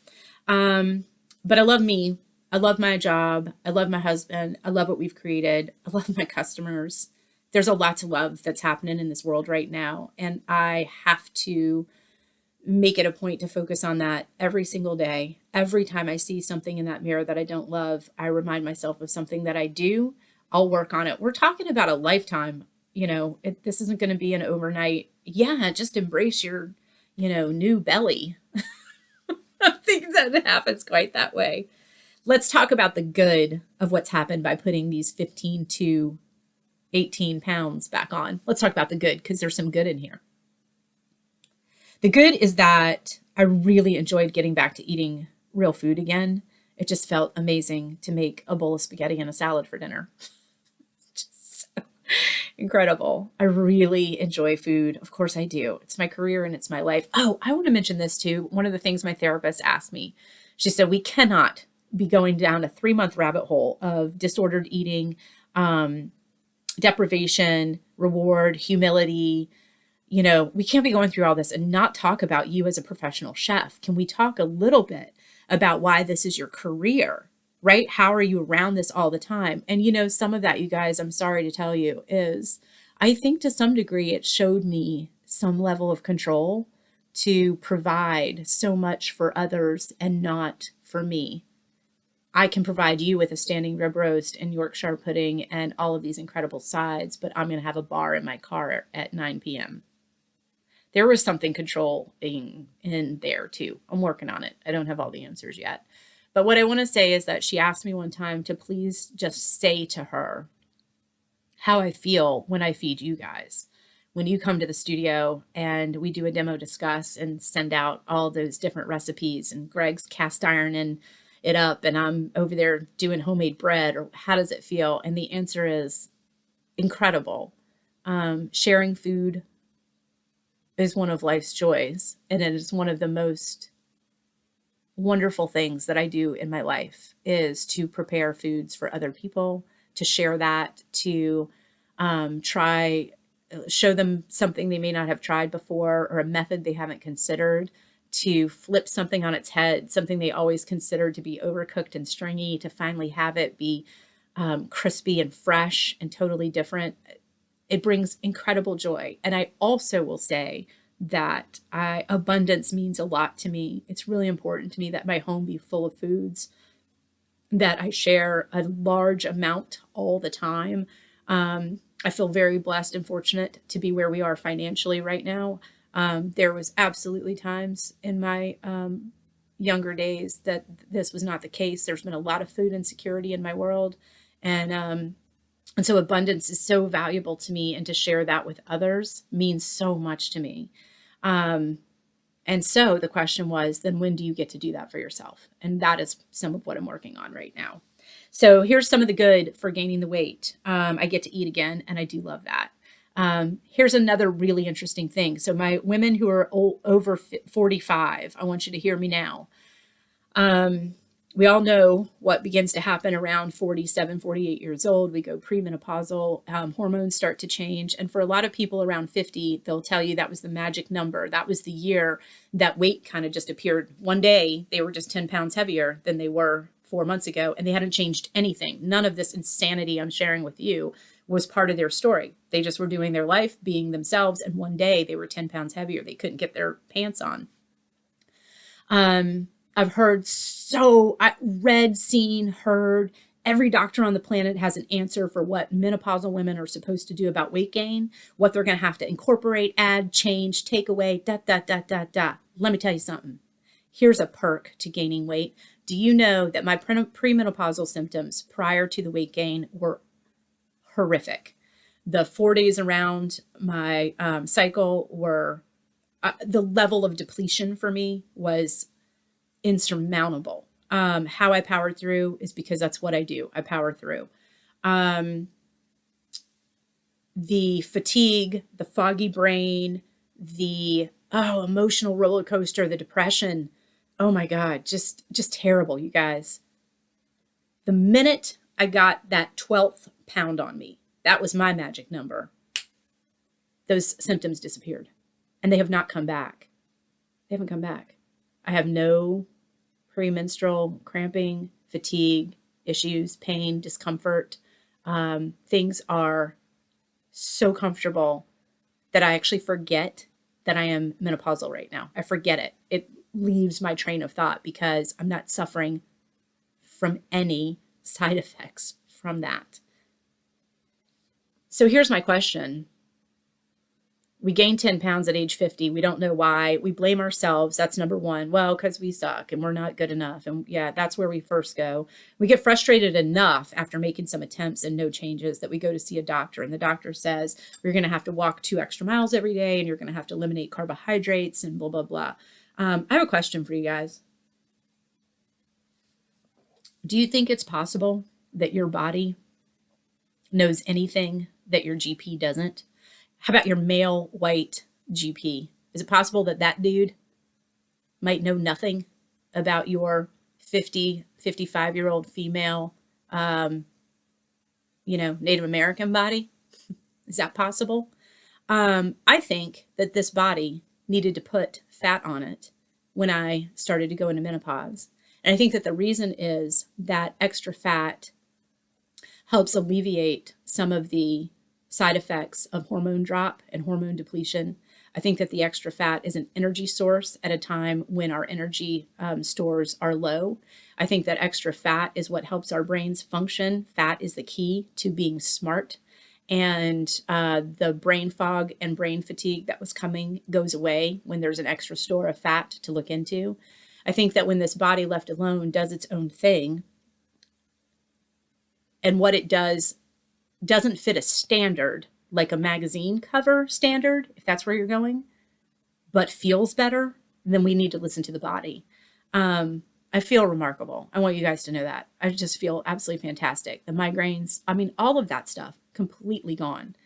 But I love me. I love my job. I love my husband. I love what we've created. I love my customers. There's a lot to love that's happening in this world right now. And I have to make it a point to focus on that every single day. Every time I see something in that mirror that I don't love, I remind myself of something that I do. I'll work on it. We're talking about a lifetime. You know, this isn't going to be an overnight. Yeah, just embrace your, you know, new belly. I think that it happens quite that way. Let's talk about the good of what's happened by putting these 15 to 18 pounds back on. Let's talk about the good because there's some good in here. The good is that I really enjoyed getting back to eating real food again. It just felt amazing to make a bowl of spaghetti and a salad for dinner. Just so incredible. I really enjoy food. Of course I do. It's my career and it's my life. Oh, I want to mention this too. One of the things my therapist asked me, she said, we cannot be going down a 3-month rabbit hole of disordered eating, deprivation, reward, humility. You know, we can't be going through all this and not talk about you as a professional chef. Can we talk a little bit about why this is your career, right? How are you around this all the time? And, you know, some of that, you guys, I'm sorry to tell you, is I think to some degree it showed me some level of control to provide so much for others and not for me. I can provide you with a standing rib roast and Yorkshire pudding and all of these incredible sides, but I'm going to have a bar in my car at 9 p.m. There was something controlling in there too. I'm working on it. I don't have all the answers yet. But what I want to say is that she asked me one time to please just say to her how I feel when I feed you guys. When you come to the studio and we do a demo discuss and send out all those different recipes and Greg's cast ironing it up and I'm over there doing homemade bread, or how does it feel? And the answer is incredible. Sharing food is one of life's joys, and it is one of the most wonderful things that I do in my life is to prepare foods for other people, to share that, to show them something they may not have tried before or a method they haven't considered, to flip something on its head, something they always considered to be overcooked and stringy, to finally have it be crispy and fresh and totally different. It brings incredible joy. And I also will say that abundance means a lot to me. It's really important to me that my home be full of foods that I share a large amount all the time. I feel very blessed and fortunate to be where we are financially right now. There was absolutely times in my younger days that this was not the case. There's been a lot of food insecurity in my world, and and so abundance is so valuable to me, and to share that with others means so much to me. Um, and so the question was, then when do you get to do that for yourself? And that is some of what I'm working on right now. So here's some of the good for gaining the weight. I get to eat again, and I do love that. Here's another really interesting thing. So my women who are over 45, I want you to hear me now. Um, we all know what begins to happen around 47, 48 years old. We go premenopausal, hormones start to change. And for a lot of people around 50, they'll tell you that was the magic number. That was the year that weight kind of just appeared. One day, they were just 10 pounds heavier than they were 4 months ago, and they hadn't changed anything. None of this insanity I'm sharing with you was part of their story. They just were doing their life, being themselves, and one day they were 10 pounds heavier. They couldn't get their pants on. I've read, seen, heard. Every doctor on the planet has an answer for what menopausal women are supposed to do about weight gain, what they're going to have to incorporate, add, change, take away, Let me tell you something. Here's a perk to gaining weight. Do you know that my premenopausal symptoms prior to the weight gain were horrific? The 4 days around my cycle were, the level of depletion for me was insurmountable. How I powered through is because that's what I do. I power through. The fatigue, the foggy brain, the emotional roller coaster, the depression. Oh my God, just terrible, you guys. The minute I got that 12th pound on me, that was my magic number. Those symptoms disappeared, and they have not come back. They haven't come back. I have no premenstrual cramping, fatigue issues, pain, discomfort. Things are so comfortable that I actually forget that I am menopausal right now. I forget it. It leaves my train of thought because I'm not suffering from any side effects from that. So here's my question. We gain 10 pounds at age 50. We don't know why. We blame ourselves. That's number one. Well, because we suck and we're not good enough. And yeah, that's where we first go. We get frustrated enough after making some attempts and no changes that we go to see a doctor. And the doctor says, we're going to have to walk 2 extra miles every day, and you're going to have to eliminate carbohydrates and blah, blah, blah. I have a question for you guys. Do you think it's possible that your body knows anything that your GP doesn't? How about your male white GP? Is it possible that that dude might know nothing about your 50, 55-year-old female, Native American body? Is that possible? I think that this body needed to put fat on it when I started to go into menopause. And I think that the reason is that extra fat helps alleviate some of the side effects of hormone drop and hormone depletion. I think that the extra fat is an energy source at a time when our energy stores are low. I think that extra fat is what helps our brains function. Fat is the key to being smart. And the brain fog and brain fatigue that was coming goes away when there's an extra store of fat to look into. I think that when this body left alone does its own thing, and what it does doesn't fit a standard, like a magazine cover standard, if that's where you're going, but feels better, then we need to listen to the body. I feel remarkable. I want you guys to know that. I just feel absolutely fantastic. The migraines, all of that stuff, completely gone.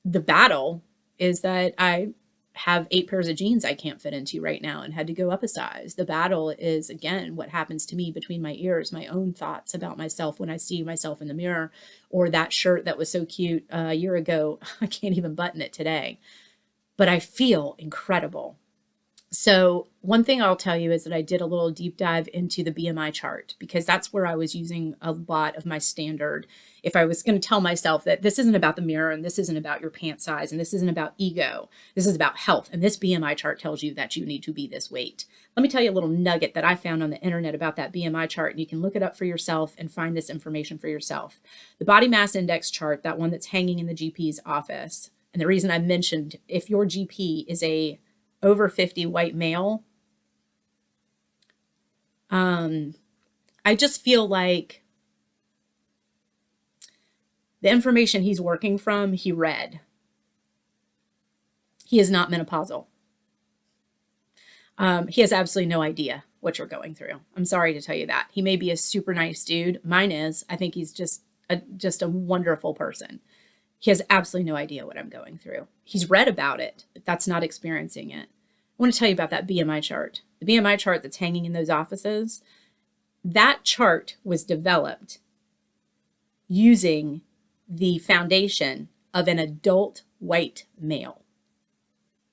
The battle is that I have 8 pairs of jeans I can't fit into right now and had to go up a size. The battle is, again, what happens to me between my ears, my own thoughts about myself when I see myself in the mirror, or that shirt that was so cute a year ago, I can't even button it today. But I feel incredible. So one thing I'll tell you is that I did a little deep dive into the BMI chart because that's where I was using a lot of my standard. If I was going to tell myself that this isn't about the mirror and this isn't about your pant size and this isn't about ego, this is about health. And this BMI chart tells you that you need to be this weight. Let me tell you a little nugget that I found on the internet about that BMI chart, and you can look it up for yourself and find this information for yourself. The body mass index chart, that one that's hanging in the GP's office. And the reason I mentioned if your GP is a over 50 white male, I just feel like the information he's working from, he read. He is not menopausal. He has absolutely no idea what you're going through. I'm sorry to tell you that. He may be a super nice dude. Mine is. I think he's just a wonderful person. He has absolutely no idea what I'm going through. He's read about it, but that's not experiencing it. I want to tell you about that BMI chart. The BMI chart that's hanging in those offices, that chart was developed using the foundation of an adult white male.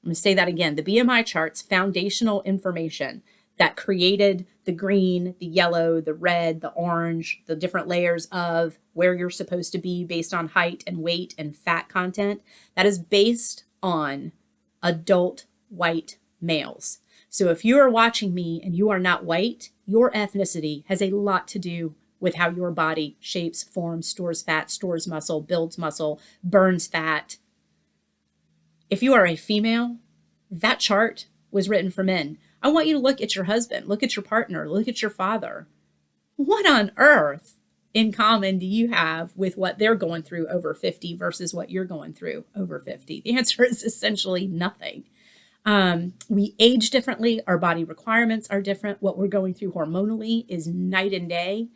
I'm going to say that again. The BMI chart's foundational information that created the green, the yellow, the red, the orange, the different layers of where you're supposed to be based on height and weight and fat content, that is based on adult white males. So if you are watching me and you are not white, your ethnicity has a lot to do with how your body shapes, forms, stores fat, stores muscle, builds muscle, burns fat. If you are a female, that chart was written for men. I want you to look at your husband, look at your partner, look at your father. What on earth in common do you have with what they're going through over 50 versus what you're going through over 50? The answer is essentially nothing. We age differently. Our body requirements are different. What we're going through hormonally is night and day.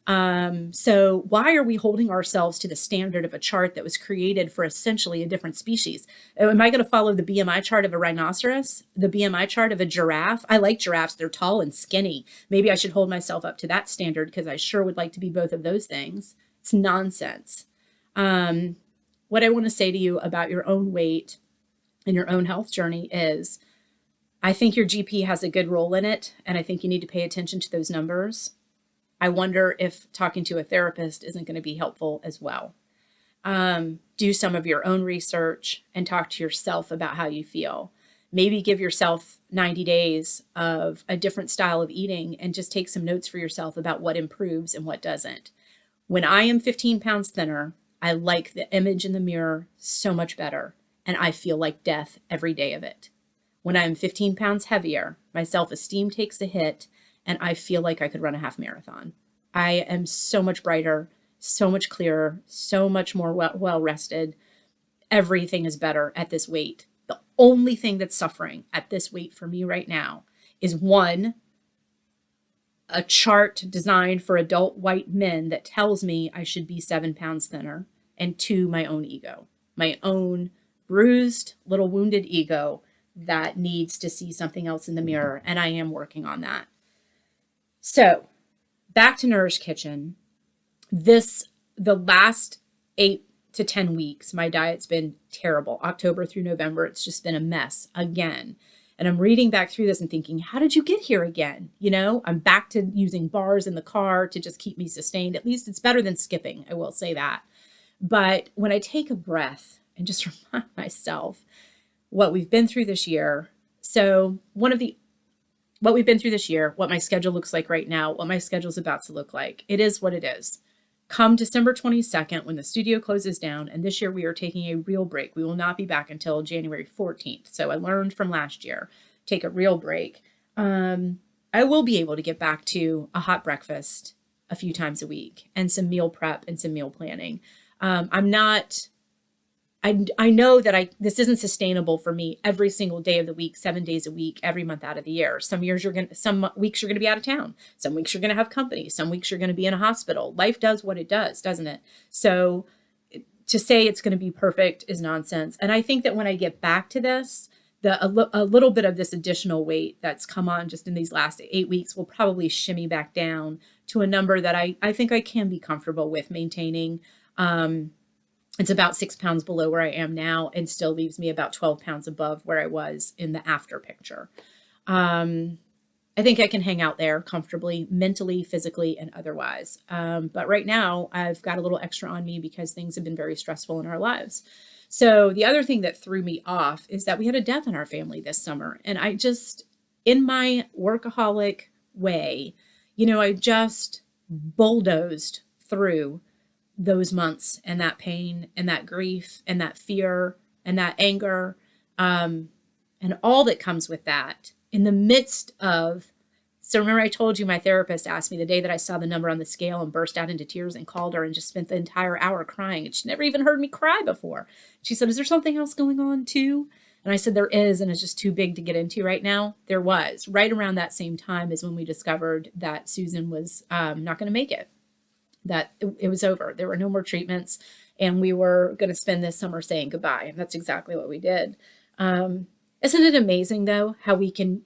So why are we holding ourselves to the standard of a chart that was created for essentially a different species? Am I going to follow the BMI chart of a rhinoceros? The BMI chart of a giraffe? I like giraffes. They're tall and skinny. Maybe I should hold myself up to that standard because I sure would like to be both of those things. It's nonsense. What I want to say to you about your own weight and your own health journey is I think your GP has a good role in it, and I think you need to pay attention to those numbers. I wonder if talking to a therapist isn't going to be helpful as well. Do some of your own research and talk to yourself about how you feel. Maybe give yourself 90 days of a different style of eating and just take some notes for yourself about what improves and what doesn't. When I am 15 pounds thinner, I like the image in the mirror so much better, and I feel like death every day of it. When I'm 15 pounds heavier, my self-esteem takes a hit, and I feel like I could run a half marathon. I am so much brighter, so much clearer, so much more well rested. Everything is better at this weight. The only thing that's suffering at this weight for me right now is one, a chart designed for adult white men that tells me I should be 7 pounds thinner, and two, my own ego, my own bruised, little wounded ego that needs to see something else in the mirror, and I am working on that. So back to Nourished Kitchen. The last 8 to 10 weeks, my diet's been terrible. October through November, it's just been a mess again. And I'm reading back through this and thinking, how did you get here again? You know, I'm back to using bars in the car to just keep me sustained. At least it's better than skipping, I will say that. But when I take a breath and just remind myself what we've been through this year. So what we've been through this year, what my schedule looks like right now, what my schedule's about to look like. It is what it is. Come December 22nd, when the studio closes down, and this year we are taking a real break. We will not be back until January 14th. So I learned from last year, take a real break. I will be able to get back to a hot breakfast a few times a week and some meal prep and some meal planning. I know that this isn't sustainable for me every single day of the week, 7 days a week, every month out of the year. Some weeks you're going to be out of town. Some weeks you're going to have company. Some weeks you're going to be in a hospital. Life does what it does, doesn't it? So to say it's going to be perfect is nonsense. And I think that when I get back to this, a little bit of this additional weight that's come on just in these last 8 weeks will probably shimmy back down to a number that I think I can be comfortable with maintaining. It's about 6 pounds below where I am now and still leaves me about 12 pounds above where I was in the after picture. I think I can hang out there comfortably, mentally, physically, and otherwise. But right now, I've got a little extra on me because things have been very stressful in our lives. So the other thing that threw me off is that we had a death in our family this summer. And I just, in my workaholic way, I just bulldozed through those months and that pain and that grief and that fear and that anger, and all that comes with that in the midst of. So remember, I told you my therapist asked me the day that I saw the number on the scale and burst out into tears and called her and just spent the entire hour crying. And she never even heard me cry before. She said, "Is there something else going on too?" And I said, "There is, and it's just too big to get into right now." There was. Right around that same time is when we discovered that Susan was not going to make it, that it was over. There were no more treatments, and we were going to spend this summer saying goodbye. And that's exactly what we did. Isn't it amazing, though, how we can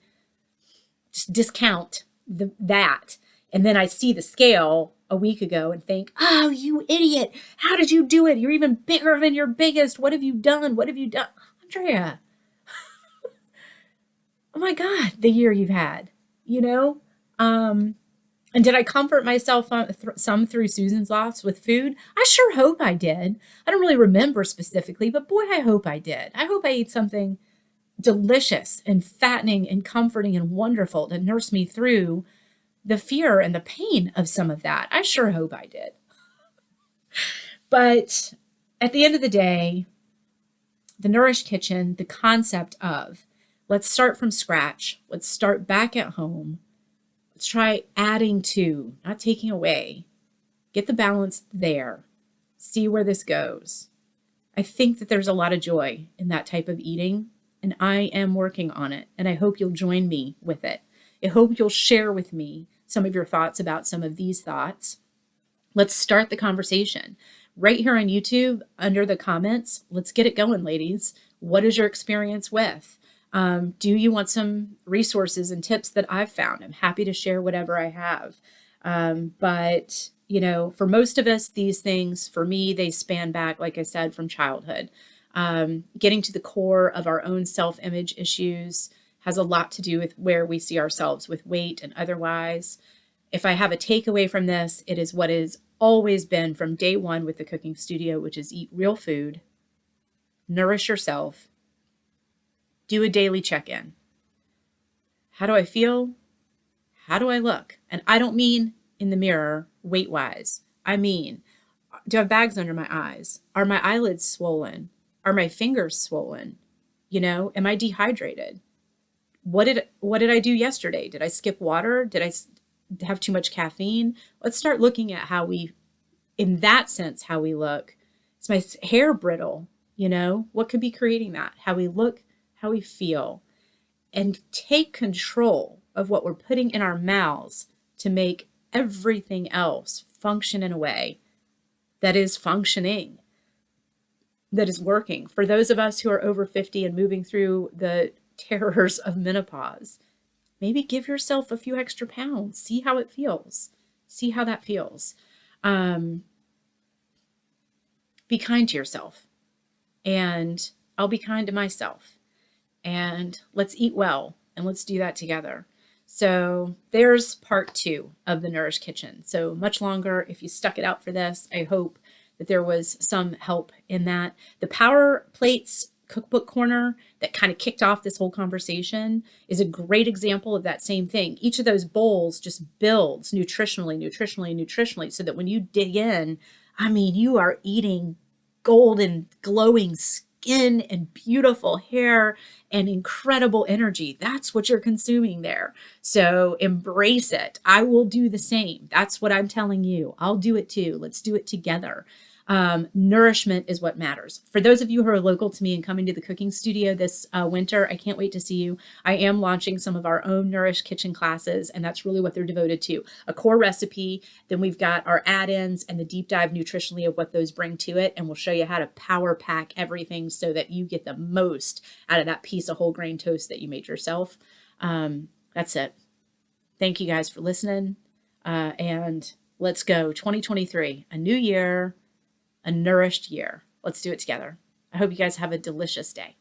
just discount that. And then I see the scale a week ago and think, "Oh, you idiot. How did you do it? You're even bigger than your biggest. What have you done? What have you done?" Andrea, oh my God, the year you've had, And did I comfort myself some through Susan's loss with food? I sure hope I did. I don't really remember specifically, but boy, I hope I did. I hope I ate something delicious and fattening and comforting and wonderful to nurse me through the fear and the pain of some of that. I sure hope I did. But at the end of the day, the Nourished Kitchen, the concept of let's start from scratch. Let's start back at home. Let's try adding to, not taking away. Get the balance there. See where this goes. I think that there's a lot of joy in that type of eating. And I am working on it, and I hope you'll join me with it. I hope you'll share with me some of your thoughts about some of these thoughts. Let's start the conversation right here on YouTube under the comments. Let's get it going, ladies. What is your experience with? Do you want some resources and tips that I've found? I'm happy to share whatever I have. But for most of us, these things, for me, they span back, like I said, from childhood. Getting to the core of our own self-image issues has a lot to do with where we see ourselves with weight and otherwise. If I have a takeaway from this, it is what has always been from day one with the cooking studio, which is eat real food, nourish yourself, do a daily check-in. How do I feel? How do I look? And I don't mean in the mirror weight-wise. I mean, do I have bags under my eyes? Are my eyelids swollen? Are my fingers swollen? Am I dehydrated? What did I do yesterday? Did I skip water? Did I have too much caffeine? Let's start looking at how we, in that sense, how we look. Is my hair brittle? What could be creating that? How we look, how we feel, and take control of what we're putting in our mouths to make everything else function in a way that is functioning, that is working. For those of us who are over 50 and moving through the terrors of menopause, maybe give yourself a few extra pounds. See how it feels. See how that feels. Be kind to yourself. And I'll be kind to myself. And let's eat well. And let's do that together. So there's part 2 of the Nourished Kitchen. So much longer. If you stuck it out for this, I hope that there was some help in that. The Power Plates Cookbook Corner that kind of kicked off this whole conversation is a great example of that same thing. Each of those bowls just builds nutritionally, so that when you dig in, you are eating golden, glowing skin and beautiful hair and incredible energy. That's what you're consuming there. So embrace it. I will do the same. That's what I'm telling you. I'll do it too. Let's do it together. Nourishment is what matters. For those of you who are local to me and coming to the cooking studio this winter, I can't wait to see you. I am launching some of our own Nourished Kitchen classes, and that's really what they're devoted to. A core recipe, then we've got our add-ins and the deep dive nutritionally of what those bring to it, and we'll show you how to power pack everything so that you get the most out of that piece of whole grain toast that you made yourself. That's it. Thank you guys for listening, and let's go. 2023, a new year, a nourished year. Let's do it together. I hope you guys have a delicious day.